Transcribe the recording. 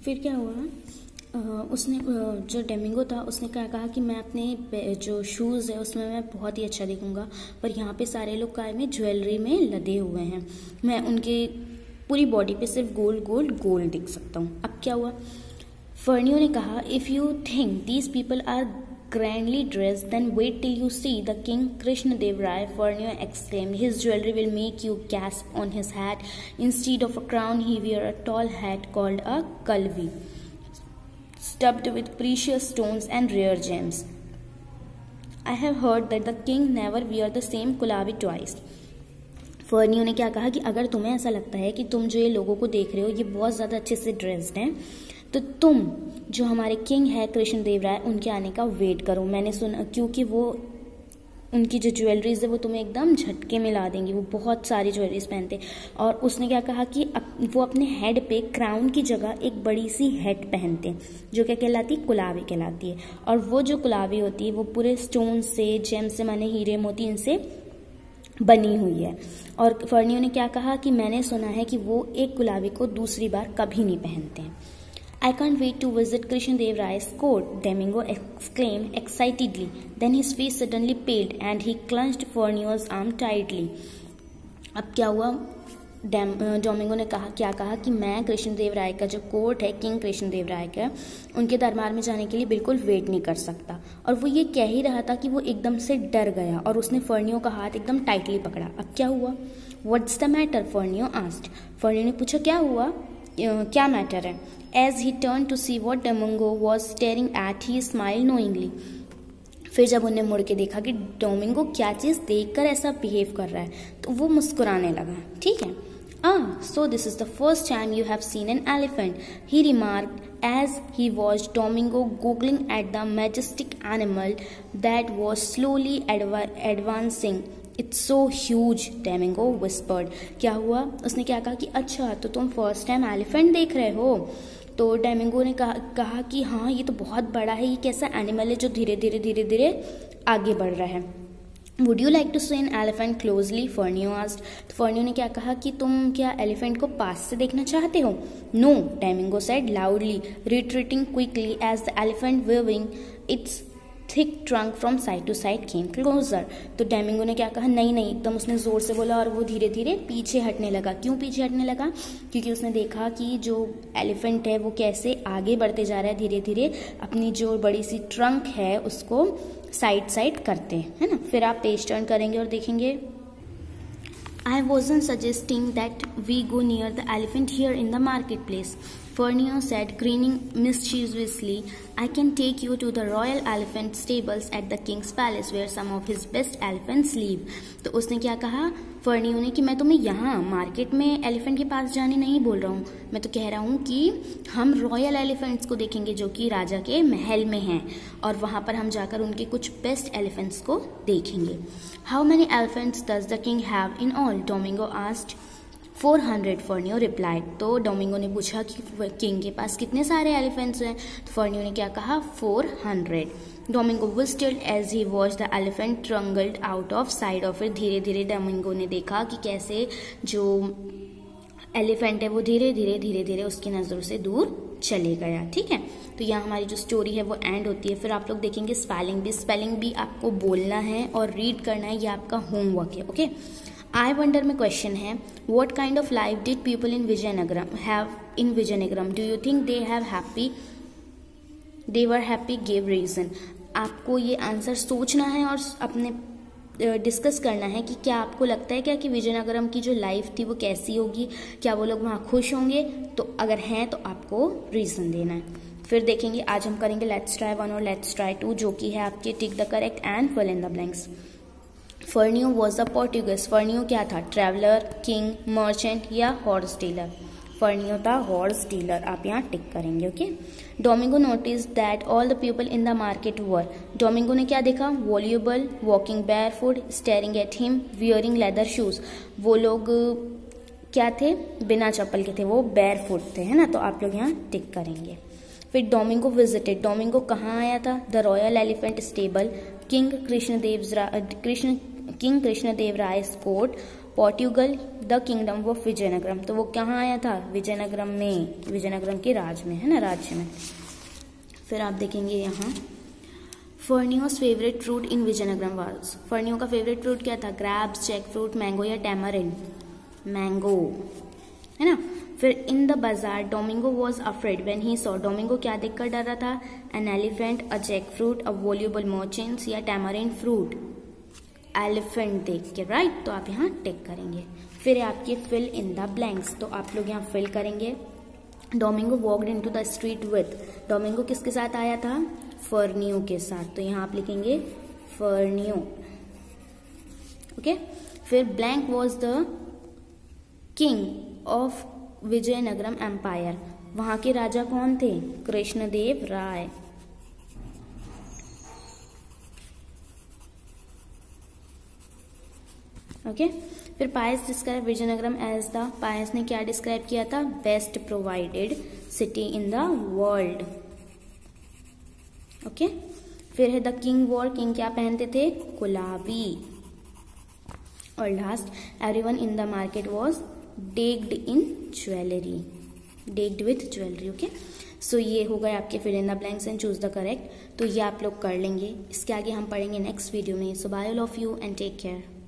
फिर क्या हुआ, उसने जो डेमिंगो था उसने क्या कहा कि मैं अपने जो शूज़ है उसमें मैं बहुत ही अच्छा दिखूंगा, पर यहाँ पे सारे लोग काय में ज्वेलरी में लदे हुए हैं, मैं उनके पूरी बॉडी पे सिर्फ गोल्ड गोल्ड गोल्ड दिख सकता हूँ। अब क्या हुआ, फर्नियो ने कहा if you think these people are grandly dressed, then wait till you see the king Krishnadev Rai, Fernio exclaimed. His jewelry will make you gasp on his hat. Instead of a crown, he wear a tall hat called a kalvi, studded with precious stones and rare gems. I have heard that the king never wear the same kulavi twice. फर्नियो ने क्या कहा कि अगर तुम्हें ऐसा लगता है कि तुम जो ये लोगों को देख रहे हो ये बहुत ज़्यादा अच्छे से ड्रेस्ड हैं, तो तुम जो हमारे किंग है कृष्णदेव राय उनके आने का वेट करो। मैंने सुना, क्योंकि वो उनकी जो ज्वेलरीज है वो तुम्हें एकदम झटके में ला देंगी, वो बहुत सारी ज्वेलरीज पहनते। और उसने क्या कहा कि वो अपने हेड पे क्राउन की जगह एक बड़ी सी हेड पहनते जो क्या कहलाती, कुलावी कहलाती है। और वो जो कुलावी होती है वो पूरे स्टोन से, जेम से, माने हीरे मोती, इनसे बनी हुई है। और फर्नियो ने क्या कहा कि मैंने सुना है कि वो एक गुलाबी को दूसरी बार कभी नहीं पहनते हैं। I can't wait to visit Krishnadev Rai's court, Domingo exclaimed excitedly. Then his face suddenly paled and he clutched Fernio's arm tightly. अब क्या हुआ, डोमिंगो ने क्या कहा कि मैं कृष्णदेव राय का जो कोर्ट है, किंग कृष्णदेव राय का, उनके दरबार में जाने के लिए बिल्कुल वेट नहीं कर सकता। और वो ये कह ही रहा था कि वो एकदम से डर गया और उसने फर्नियो का हाथ एकदम टाइटली पकड़ा। अब क्या हुआ, what's the matter, Fernao asked. Fernao ने पूछा क्या हुआ, क्या मैटर है। As he turn to see what Domingo was staring at, he smile knowingly. फिर जब उन्हें मुड़ के देखा कि डोमिंगो क्या चीज़ देखकर ऐसा बिहेव कर रहा है, तो वो मुस्कुराने लगा। ठीक है, so this is the first time you have seen an elephant, he remarked as he watched Domingo goggling at the majestic animal that was slowly advancing. It's so huge, Domingo whispered. क्या हुआ, उसने क्या कहा कि अच्छा तो तुम first time elephant देख रहे हो। तो डोमिंगो ने कहा कि हाँ ये तो बहुत बड़ा है, ये कैसा एनिमल है जो धीरे धीरे आगे बढ़ रहा है। Would you like to see an elephant closely, Fernao asked. तो फर्नियो ने क्या कहा कि तुम क्या एलिफेंट को पास से देखना चाहते हो। No, Domingo said loudly, retreating quickly as the elephant waving its thick trunk from side to side came closer. तो डोमिंगो ने क्या कहा, नहीं नहीं, एकदम उसने जोर से बोला और वो धीरे धीरे पीछे हटने लगा। क्यों पीछे हटने लगा, क्योंकि उसने देखा कि जो एलिफेंट है वो कैसे आगे बढ़ते जा रहा है, धीरे धीरे अपनी जो बड़ी सी ट्रंक है उसको साइड करते है ना। फिर आप पेज टर्न करेंगे और देखेंगे, I wasn't suggesting that we go near the elephant here in the marketplace, Fernio said, grinning mischievously. I can take you to the royal elephant stables at the king's palace where some of his best elephants live. तो उसने क्या कहा फर्नियो ने कि मैं तुम्हें यहाँ market में एलिफेंट के पास जाने नहीं बोल रहा हूँ, मैं तो कह रहा हूँ कि हम रॉयल एलिफेंट्स को देखेंगे जो कि राजा के महल में हैं, और वहाँ पर हम जाकर उनके कुछ बेस्ट एलिफेंट्स को देखेंगे। How many elephants does the king have in all, Domingo asked. 400, Fernao replied. तो डोमिंगो ने पूछा कि किंग के पास कितने सारे एलिफेंट्स हैं, तो फर्नियो ने क्या कहा 400। Domingo whistled as he watch the elephant trundled out of side of it. धीरे धीरे डोमिंगो ने देखा कि कैसे जो एलिफेंट है वो धीरे धीरे उसकी नज़रों से दूर चले गया। ठीक है, तो यहाँ हमारी जो स्टोरी है वो एंड होती है। फिर आप लोग देखेंगे स्पेलिंग भी आपको बोलना है और रीड करना है, ये आपका होमवर्क है। ओके, आई वंडर में क्वेश्चन है, what kind of life did people in Vijayanagaram have in Vijayanagaram, do you think they were happy, give reason. आपको ये आंसर सोचना है और अपने डिस्कस करना है कि क्या आपको लगता है क्या कि विजयनगरम की जो लाइफ थी वो कैसी होगी, क्या वो लोग वहाँ खुश होंगे, तो अगर हैं तो आपको रीजन देना है। फिर देखेंगे आज हम करेंगे लेट्स ट्राई 1 और लेट्स ट्राई 2, जो कि है आपके tick the correct and fill in the blanks. Fernao was a Portuguese, Fernao क्या था, ट्रैवलर, किंग, मर्चेंट या हॉर्स डीलर। फर्नियो था हॉर्स डीलर, आप यहाँ टिक करेंगे। Okay, Domingo notice that all the people in the market were, Domingo ने क्या देखा, voluble, walking barefoot, staring at him, wearing leather shoes. वो लोग क्या थे, बिना चप्पल के थे, वो बैरफुट थे, है ना, तो आप लोग यहाँ टिक करेंगे। फिर डोमिंगो विजिटेड, डोमिंगो कहाँ आया था, the royal elephant stable, king Krishnadeva Raya's court, Portugal the kingdom of Vijayanagaram, तो वो कहाँ आया था, विजयनगरम में, विजयनगरम के राज में, है ना, राज्य में। फिर आप देखेंगे यहाँ Fernao's favourite fruit in Vijayanagaram was, Fernao का फेवरेट फ्रूट क्या था, ग्रैप्स, जैक फ्रूट, मैंगो या टैमरिन, मैंगो, है ना। फिर in the bazaar Domingo was afraid when he saw, Domingo क्या देखकर डर रहा था, an elephant, a jack fruit, a voluble merchants या टैमरिन फ्रूट, एलिफेंट देख के, राइट। तो आप यहाँ टिक करेंगे। फिर है आपके फिल इन द ब्लैंक्स, तो आप लोग यहाँ फिल करेंगे। Domingo walked into the street with, Domingo किसके साथ आया था, फर्नियो के साथ, तो यहाँ आप लिखेंगे फर्नियो, ओके। फिर blank was the king of Vijayanagaram empire, वहां के राजा कौन थे, कृष्णदेव राय, ओके। फिर Paes describe Vijayanagaram as the, Paes ने क्या डिस्क्राइब किया था, best provided city in the world, okay. फिर है द किंग वॉर, किंग क्या पहनते थे, गुलाबी। और last, everyone in the market was decked in jewellery, decked with jewellery, okay. So ये हो गए आपके fill in the blanks and choose the correct. तो ये आप लोग कर लेंगे, इसके आगे हम पढ़ेंगे नेक्स्ट वीडियो में। So bye all of you and take care.